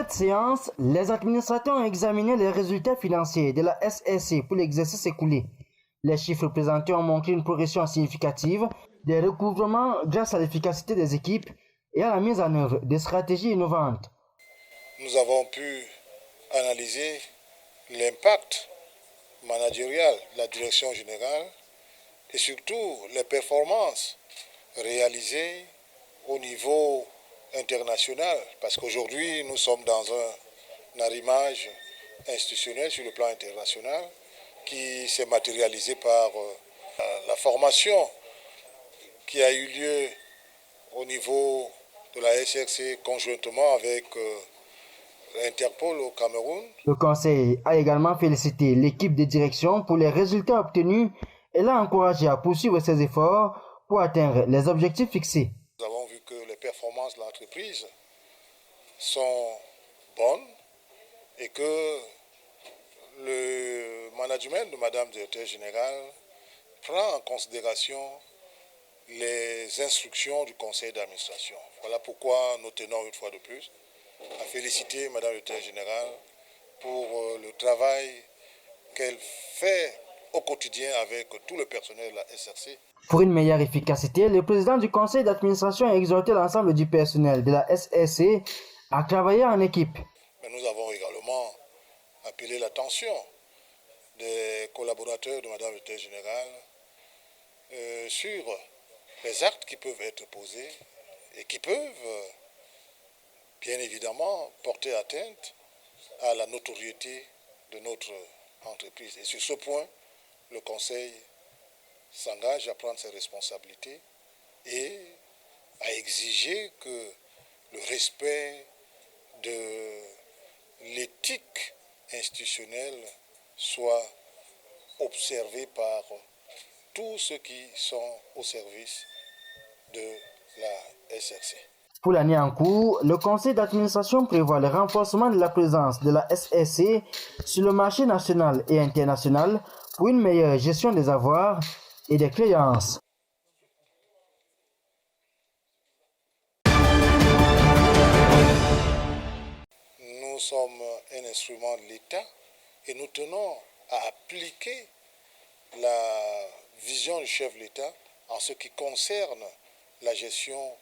cette séance, les administrateurs ont examiné les résultats financiers de la SSC pour l'exercice écoulé. Les chiffres présentés ont montré une progression significative des recouvrements grâce à l'efficacité des équipes et à la mise en œuvre de stratégies innovantes. Nous avons pu analyser l'impact managérial de la direction générale et surtout les performances réalisées au niveau international, parce qu'aujourd'hui nous sommes dans un arrimage institutionnel sur le plan international qui s'est matérialisé par la formation qui a eu lieu au niveau de la SRC conjointement avec l'Interpol au Cameroun. Le Conseil a également félicité l'équipe de direction pour les résultats obtenus et l'a encouragé à poursuivre ses efforts pour atteindre les objectifs fixés. Nous avons vu que les performances de l'entreprise sont bonnes et que le management de Madame Directeur Générale prend en considération les instructions du conseil d'administration. Voilà pourquoi nous tenons une fois de plus à féliciter Madame Directeur Générale pour le travail qu'elle fait au quotidien avec tout le personnel de la SRC. Pour une meilleure efficacité, le président du conseil d'administration a exhorté l'ensemble du personnel de la SSC à travailler en équipe. Mais nous avons également appelé l'attention des collaborateurs de Madame le Directeur Général sur les actes qui peuvent être posés et qui peuvent bien évidemment porter atteinte à la notoriété de notre entreprise. Et sur ce point, le Conseil s'engage à prendre ses responsabilités et à exiger que le respect de l'éthique institutionnelle soit observé par tous ceux qui sont au service de la SRC. Pour l'année en cours, le conseil d'administration prévoit le renforcement de la présence de la SSC sur le marché national et international pour une meilleure gestion des avoirs et des créances. Nous sommes un instrument de l'État et nous tenons à appliquer la vision du chef de l'État en ce qui concerne la gestion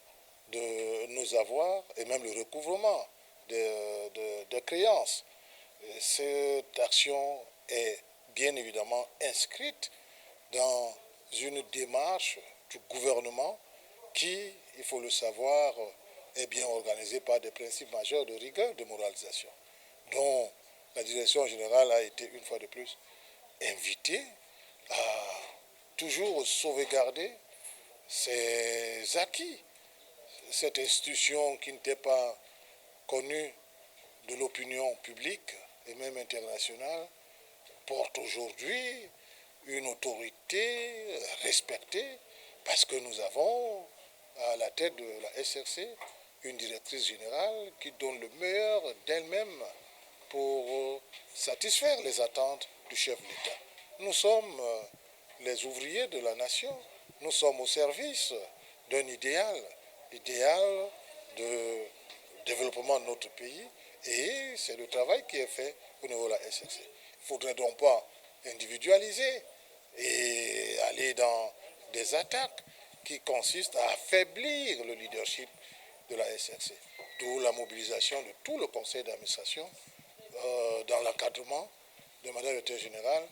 de nos avoirs et même le recouvrement de créances. Cette action est bien évidemment inscrite dans une démarche du gouvernement qui, il faut le savoir, est bien organisée par des principes majeurs de rigueur, de moralisation, dont la direction générale a été une fois de plus invitée à toujours sauvegarder ses acquis. Cette institution qui n'était pas connue de l'opinion publique et même internationale porte aujourd'hui une autorité respectée parce que nous avons à la tête de la SRC une directrice générale qui donne le meilleur d'elle-même pour satisfaire les attentes du chef de l'État. Nous sommes les ouvriers de la nation, nous sommes au service d'un idéal de développement de notre pays et c'est le travail qui est fait au niveau de la SRC. Il ne faudrait donc pas individualiser et aller dans des attaques qui consistent à affaiblir le leadership de la SRC. D'où la mobilisation de tout le conseil d'administration dans l'encadrement de Madame le Directeur Général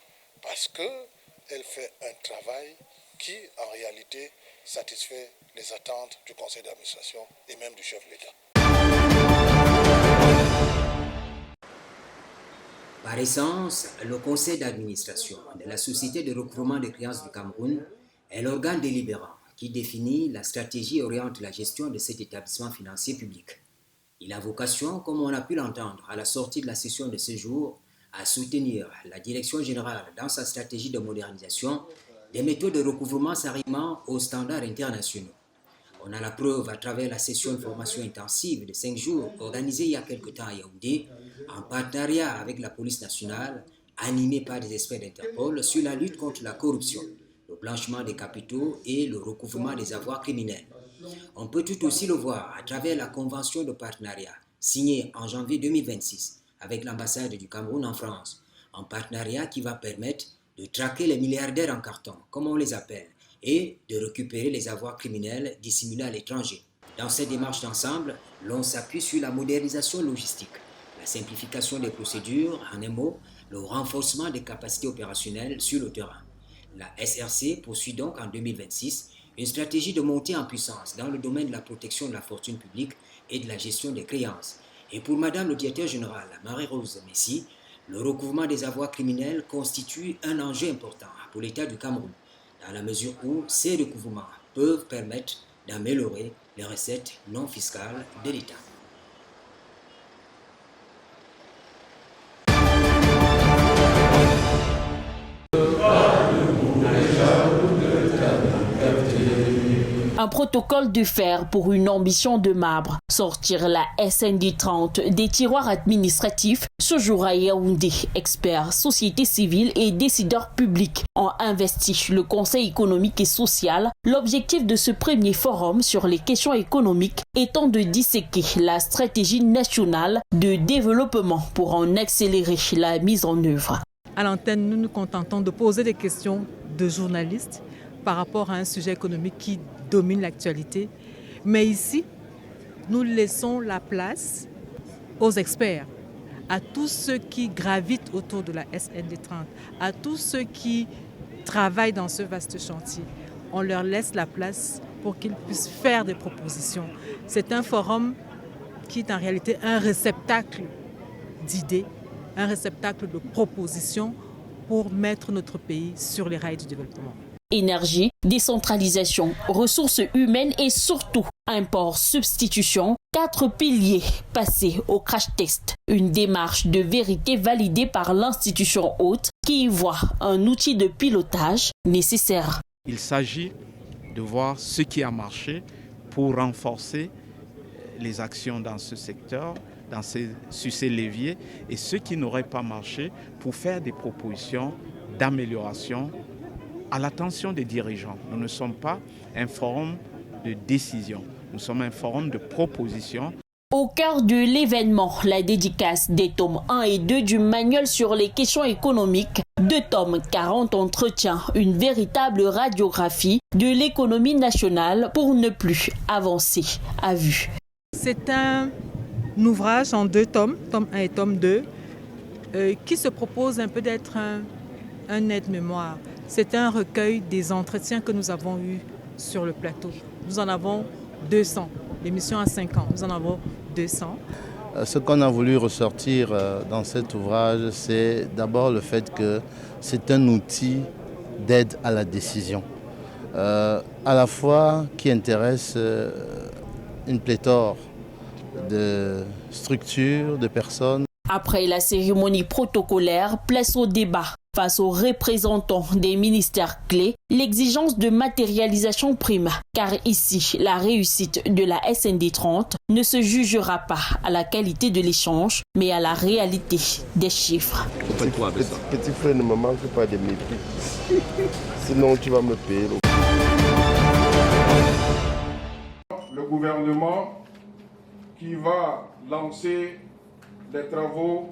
parce qu'elle fait un travail qui, en réalité, satisfait les attentes du conseil d'administration et même du chef de l'État. Par essence, le conseil d'administration de la Société de recouvrement des créances du Cameroun est l'organe délibérant qui définit la stratégie et oriente la gestion de cet établissement financier public. Il a vocation, comme on a pu l'entendre à la sortie de la session de ce jour, à soutenir la direction générale dans sa stratégie de modernisation des méthodes de recouvrement s'arrimant aux standards internationaux. On a la preuve à travers la session de formation intensive de 5 jours organisée il y a quelque temps à Yaoundé, en partenariat avec la police nationale, animée par des experts d'Interpol sur la lutte contre la corruption, le blanchiment des capitaux et le recouvrement des avoirs criminels. On peut tout aussi le voir à travers la convention de partenariat signé en janvier 2026 avec l'ambassade du Cameroun en France, un partenariat qui va permettre de traquer les milliardaires en carton, comme on les appelle, et de récupérer les avoirs criminels dissimulés à l'étranger. Dans cette démarche d'ensemble, l'on s'appuie sur la modernisation logistique, la simplification des procédures, en un mot, le renforcement des capacités opérationnelles sur le terrain. La SRC poursuit donc en 2026 une stratégie de montée en puissance dans le domaine de la protection de la fortune publique et de la gestion des créances. Et pour Madame le directeur général, Marie-Rose Messi, le recouvrement des avoirs criminels constitue un enjeu important pour l'État du Cameroun, dans la mesure où ces recouvrements peuvent permettre d'améliorer les recettes non fiscales de l'État. Un protocole de fer pour une ambition de marbre. Sortir la SND 30 des tiroirs administratifs. Ce jour à Yaoundé, experts, sociétés civiles et décideurs publics ont investi le Conseil économique et social. L'objectif de ce premier forum sur les questions économiques étant de disséquer la stratégie nationale de développement pour en accélérer la mise en œuvre. À l'antenne, nous nous contentons de poser des questions de journalistes par rapport à un sujet économique qui domine l'actualité. Mais ici, nous laissons la place aux experts, à tous ceux qui gravitent autour de la SND 30, à tous ceux qui travaillent dans ce vaste chantier. On leur laisse la place pour qu'ils puissent faire des propositions. C'est un forum qui est en réalité un réceptacle d'idées, un réceptacle de propositions pour mettre notre pays sur les rails du développement. Énergie, décentralisation, ressources humaines et surtout import-substitution, 4 piliers passés au crash test. Une démarche de vérité validée par l'institution hôte qui y voit un outil de pilotage nécessaire. Il s'agit de voir ce qui a marché pour renforcer les actions dans ce secteur, sur ces leviers, et ce qui n'aurait pas marché pour faire des propositions d'amélioration à l'attention des dirigeants. Nous ne sommes pas un forum de décision, nous sommes un forum de proposition. Au cœur de l'événement, la dédicace des tomes 1 et 2 du manuel sur les questions économiques. 2 tomes, 40 entretiens, une véritable radiographie de l'économie nationale pour ne plus avancer à vue. C'est un ouvrage en 2 tomes, tome 1 et tome 2, qui se propose un peu d'être un aide-mémoire. C'est un recueil des entretiens que nous avons eus sur le plateau. Nous en avons 200. L'émission a 5 ans, nous en avons 200. Ce qu'on a voulu ressortir dans cet ouvrage, c'est d'abord le fait que c'est un outil d'aide à la décision, à la fois qui intéresse une pléthore de structures, de personnes. Après la cérémonie protocolaire, place au débat. Face aux représentants des ministères clés, l'exigence de matérialisation prime. Car ici, la réussite de la SND 30 ne se jugera pas à la qualité de l'échange, mais à la réalité des chiffres. Petit frère, ne me manque pas de mépris. Sinon, tu vas me payer. Le gouvernement qui va lancer les travaux.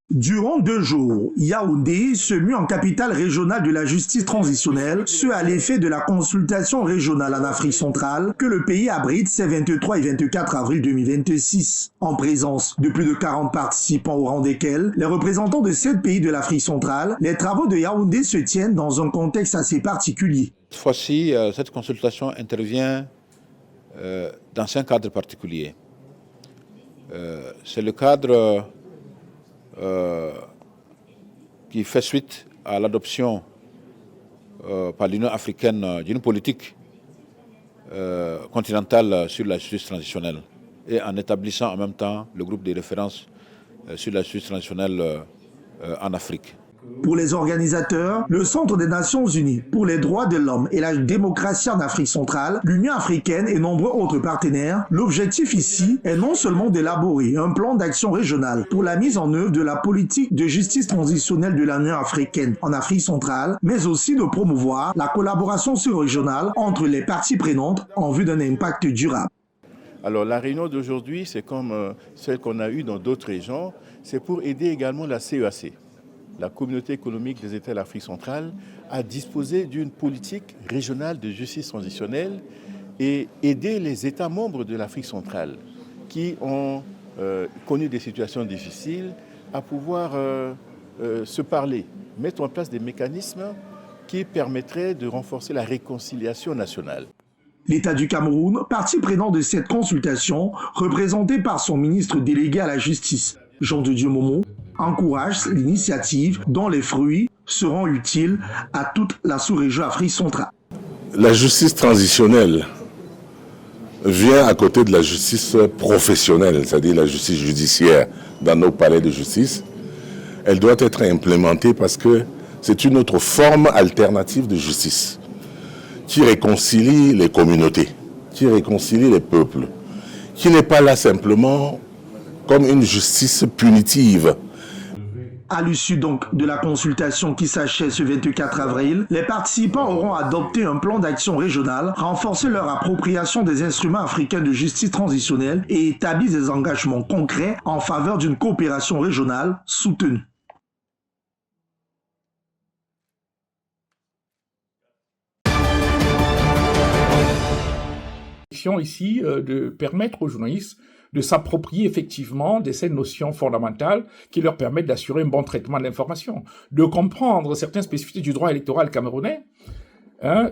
Durant 2 jours, Yaoundé se mue en capitale régionale de la justice transitionnelle, ce à l'effet de la consultation régionale en Afrique centrale que le pays abrite ces 23 et 24 avril 2026. En présence de plus de 40 participants au rang desquels les représentants de 7 pays de l'Afrique centrale, les travaux de Yaoundé se tiennent dans un contexte assez particulier. Cette fois-ci, cette consultation intervient dans un cadre particulier. C'est le cadre qui fait suite à l'adoption par l'Union africaine d'une politique continentale sur la justice transitionnelle et en établissant en même temps le groupe de référence sur la justice transitionnelle en Afrique. Pour les organisateurs, le Centre des Nations Unies pour les droits de l'homme et la démocratie en Afrique centrale, l'Union africaine et nombreux autres partenaires, l'objectif ici est non seulement d'élaborer un plan d'action régional pour la mise en œuvre de la politique de justice transitionnelle de l'Union africaine en Afrique centrale, mais aussi de promouvoir la collaboration sur-régionale entre les parties prenantes en vue d'un impact durable. Alors la réunion d'aujourd'hui, c'est comme celle qu'on a eue dans d'autres régions, c'est pour aider également la CEAC, la Communauté économique des États de l'Afrique centrale, à disposer d'une politique régionale de justice transitionnelle et aider les États membres de l'Afrique centrale qui ont connu des situations difficiles à pouvoir se parler, mettre en place des mécanismes qui permettraient de renforcer la réconciliation nationale. L'État du Cameroun, partie prenante de cette consultation, représenté par son ministre délégué à la justice, Jean de Dieu Momo, encourage l'initiative dont les fruits seront utiles à toute la sous-région Afrique centrale. La justice transitionnelle vient à côté de la justice professionnelle, c'est-à-dire la justice judiciaire dans nos palais de justice. Elle doit être implémentée parce que c'est une autre forme alternative de justice qui réconcilie les communautés, qui réconcilie les peuples, qui n'est pas là simplement comme une justice punitive. À l'issue donc de la consultation qui s'achève ce 24 avril, les participants auront adopté un plan d'action régional, renforcé leur appropriation des instruments africains de justice transitionnelle et établi des engagements concrets en faveur d'une coopération régionale soutenue. Ici de permettre aux journalistes de s'approprier effectivement de ces notions fondamentales qui leur permettent d'assurer un bon traitement de l'information, de comprendre certaines spécificités du droit électoral camerounais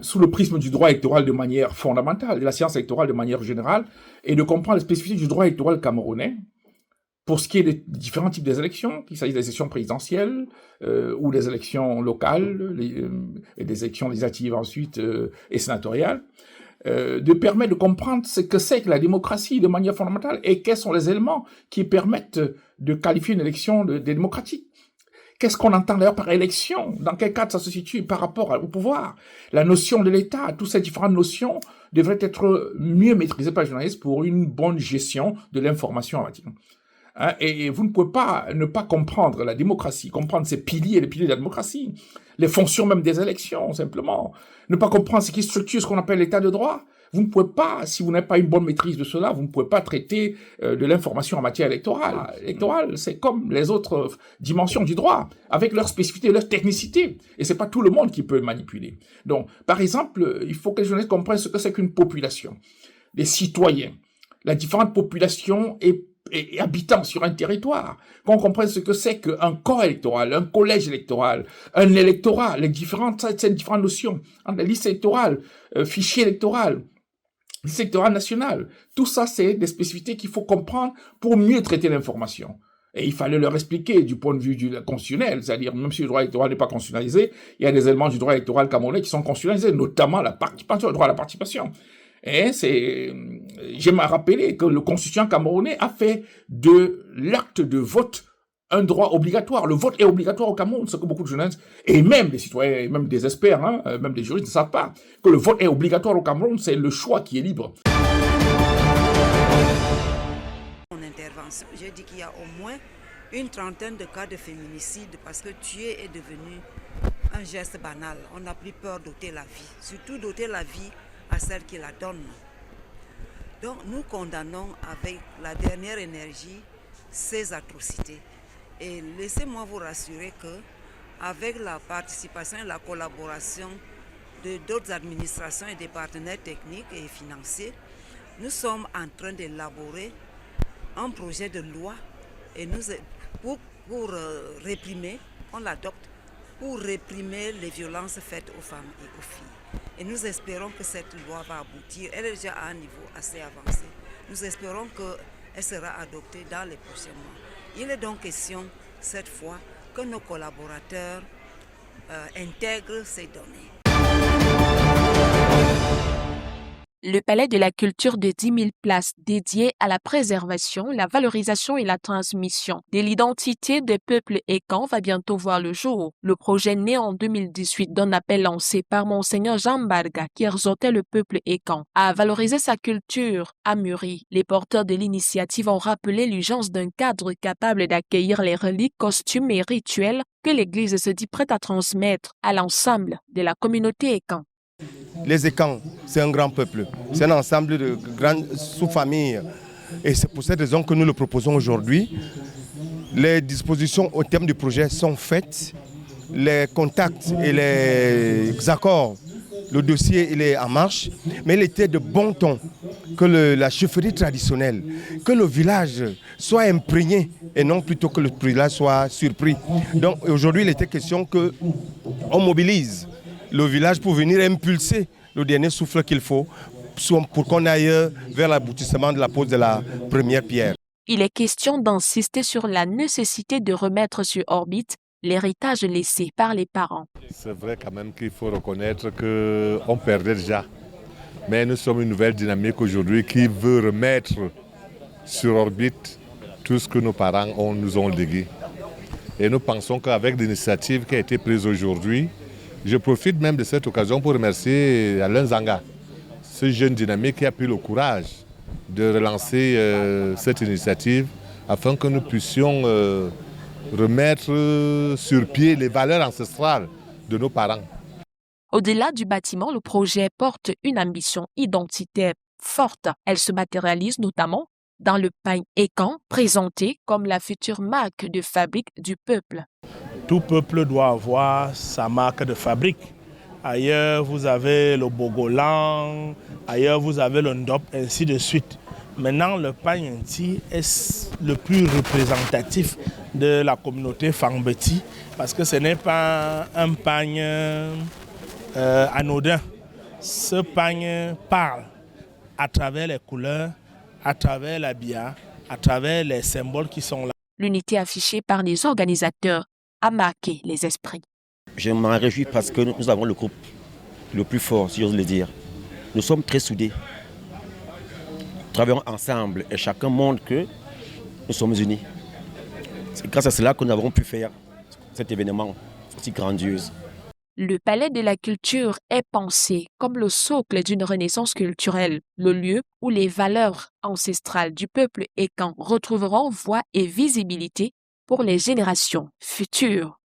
sous le prisme du droit électoral de manière fondamentale, de la science électorale de manière générale, et de comprendre les spécificités du droit électoral camerounais pour ce qui est des différents types d'élections, qu'il s'agisse des élections présidentielles ou des élections locales, et des élections législatives ensuite et sénatoriales, de permettre de comprendre ce que c'est que la démocratie de manière fondamentale et quels sont les éléments qui permettent de qualifier une élection de démocratique. Qu'est-ce qu'on entend d'ailleurs par élection? Dans quel cadre ça se situe par rapport au pouvoir? La notion de l'État, toutes ces différentes notions devraient être mieux maîtrisées par les journalistes pour une bonne gestion de l'information en matière. Et vous ne pouvez pas ne pas comprendre la démocratie, comprendre ses piliers, les piliers de la démocratie, les fonctions même des élections, simplement. Ne pas comprendre ce qui structure ce qu'on appelle l'état de droit. Vous ne pouvez pas, si vous n'avez pas une bonne maîtrise de cela, vous ne pouvez pas traiter de l'information en matière électorale. L'électoral, c'est comme les autres dimensions du droit, avec leur spécificité, leur technicité. Et c'est pas tout le monde qui peut le manipuler. Donc, par exemple, il faut que les journalistes comprennent ce que c'est qu'une population, les citoyens, la différente population et habitant sur un territoire, qu'on comprenne ce que c'est qu'un corps électoral, un collège électoral, un électorat, ces différentes notions, la liste électorale, fichier électoral, liste électorale nationale, tout ça c'est des spécificités qu'il faut comprendre pour mieux traiter l'information. Et il fallait leur expliquer du point de vue du constitutionnel, c'est-à-dire même si le droit électoral n'est pas constitutionnalisé, il y a des éléments du droit électoral camerounais qui sont constitutionnalisés, notamment la participation, le droit à la participation. Et j'aime rappeler que le constituant camerounais a fait de l'acte de vote un droit obligatoire. Le vote est obligatoire au Cameroun, ce que beaucoup de journalistes, et même des citoyens, et même des experts, même des juristes ne savent pas, que le vote est obligatoire au Cameroun, c'est le choix qui est libre. Mon intervention, j'ai dit qu'il y a au moins une trentaine de cas de féminicide parce que tuer est devenu un geste banal. On n'a plus peur d'ôter la vie, surtout d'ôter la vie à celle qui la donne. Donc nous condamnons avec la dernière énergie ces atrocités. Et laissez-moi vous rassurer que avec la participation et la collaboration de d'autres administrations et des partenaires techniques et financiers, nous sommes en train d'élaborer un projet de loi et pour réprimer, on l'adopte, pour réprimer les violences faites aux femmes et aux filles. Et nous espérons que cette loi va aboutir. Elle est déjà à un niveau assez avancé. Nous espérons qu'elle sera adoptée dans les prochains mois. Il est donc question, cette fois, que nos collaborateurs intègrent ces données. Le Palais de la Culture de 10 000 places dédiées à la préservation, la valorisation et la transmission de l'identité des peuples ékans va bientôt voir le jour. Le projet né en 2018 d'un appel lancé par Monseigneur Jean Barga qui exhortait le peuple ékan à valoriser sa culture a mûri. Les porteurs de l'initiative ont rappelé l'urgence d'un cadre capable d'accueillir les reliques, costumes et rituels que l'Église se dit prête à transmettre à l'ensemble de la communauté ékan. Les Ekans, c'est un grand peuple, c'est un ensemble de grandes sous-familles. Et c'est pour cette raison que nous le proposons aujourd'hui. Les dispositions au terme du projet sont faites, les contacts et les accords, le dossier il est en marche, mais il était de bon ton que la chefferie traditionnelle, que le village soit imprégné et non plutôt que le village soit surpris. Donc aujourd'hui il était question qu'on mobilise le village pour venir impulser le dernier souffle qu'il faut pour qu'on aille vers l'aboutissement de la pose de la première pierre. Il est question d'insister sur la nécessité de remettre sur orbite l'héritage laissé par les parents. C'est vrai quand même qu'il faut reconnaître qu'on perdait déjà. Mais nous sommes une nouvelle dynamique aujourd'hui qui veut remettre sur orbite tout ce que nos parents nous ont légué. Et nous pensons qu'avec l'initiative qui a été prise aujourd'hui, je profite même de cette occasion pour remercier Alain Zanga, ce jeune dynamique qui a pris le courage de relancer cette initiative afin que nous puissions remettre sur pied les valeurs ancestrales de nos parents. Au-delà du bâtiment, le projet porte une ambition identitaire forte. Elle se matérialise notamment dans le pain Ekan, présenté comme la future marque de fabrique du peuple. Tout peuple doit avoir sa marque de fabrique. Ailleurs, vous avez le Bogolan, ailleurs, vous avez le Ndop, ainsi de suite. Maintenant, le pain Inti est le plus représentatif de la communauté Fangbeti parce que ce n'est pas un pain anodin. Ce pain parle à travers les couleurs, à travers l'habillage, à travers les symboles qui sont là. L'unité affichée par les organisateurs a marqué les esprits. Je m'en réjouis parce que nous avons le groupe le plus fort, si j'ose le dire. Nous sommes très soudés. Nous travaillons ensemble et chacun montre que nous sommes unis. C'est grâce à cela que nous avons pu faire cet événement aussi grandiose. Le Palais de la Culture est pensé comme le socle d'une renaissance culturelle, le lieu où les valeurs ancestrales du peuple Ekan retrouveront voix et visibilité pour les générations futures.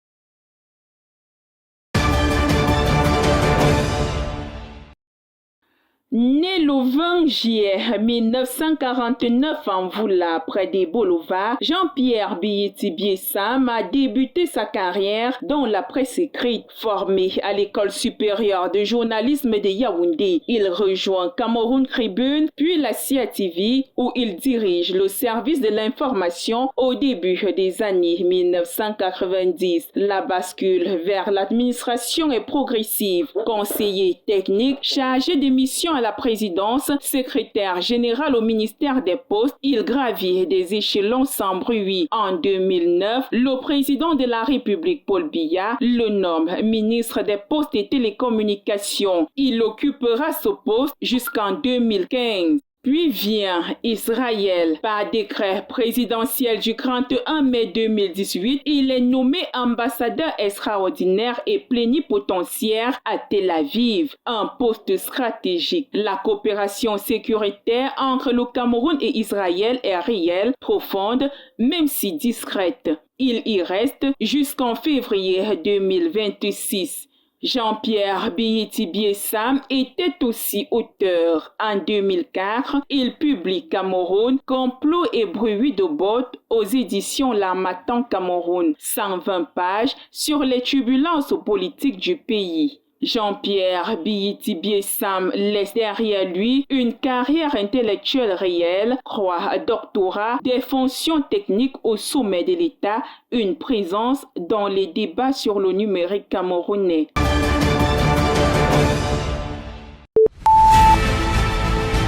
Né le 20 juillet 1949 en Voula, près des Boulevards, Jean-Pierre Biyiti-Biessam a débuté sa carrière dans la presse écrite. Formé à l'école supérieure de journalisme de Yaoundé, il rejoint Cameroun Tribune, puis la CIA TV, où il dirige le service de l'information au début des années 1990. La bascule vers l'administration est progressive. Conseiller technique, chargé de mission à la présidence, secrétaire général au ministère des Postes, il gravit des échelons sans bruit. En 2009, le président de la République, Paul Biya, le nomme ministre des Postes et Télécommunications. Il occupera ce poste jusqu'en 2015. Puis vient Israël. Par décret présidentiel du 31 mai 2018, il est nommé ambassadeur extraordinaire et plénipotentiaire à Tel Aviv, un poste stratégique. La coopération sécuritaire entre le Cameroun et Israël est réelle, profonde, même si discrète. Il y reste jusqu'en février 2026. Jean-Pierre Biyiti-Biessam était aussi auteur. En 2004, il publie Cameroun, complot et bruit de bottes aux éditions L'Harmattan Cameroun, 120 pages sur les turbulences politiques du pays. Jean-Pierre Biyiti-Biessam laisse derrière lui une carrière intellectuelle réelle, 3 doctorats, des fonctions techniques au sommet de l'État, une présence dans les débats sur le numérique camerounais.